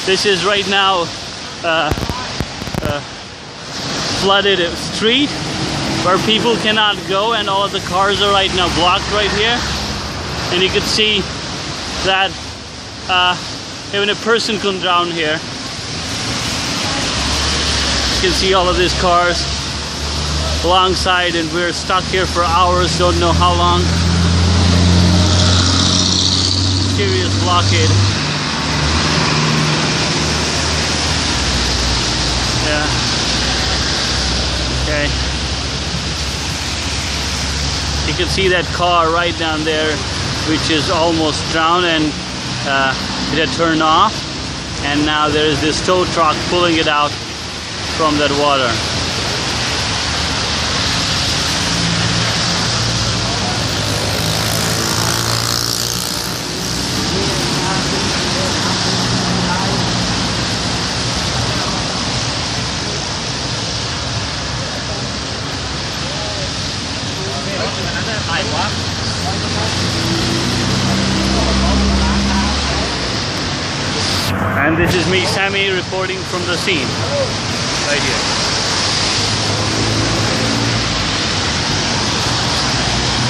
This is right now flooded street where people cannot go, and all the cars are right now blocked right here. And you can see that even a person can drown here. You can see all of these cars alongside, and we're stuck here for hours, don't know how long. Serious blockade. Yeah. Okay. You can see that car right down there, which is almost drowned, and it had turned off, and now there is this tow truck pulling it out from that water. And this is me, Sammy, reporting from the scene right here.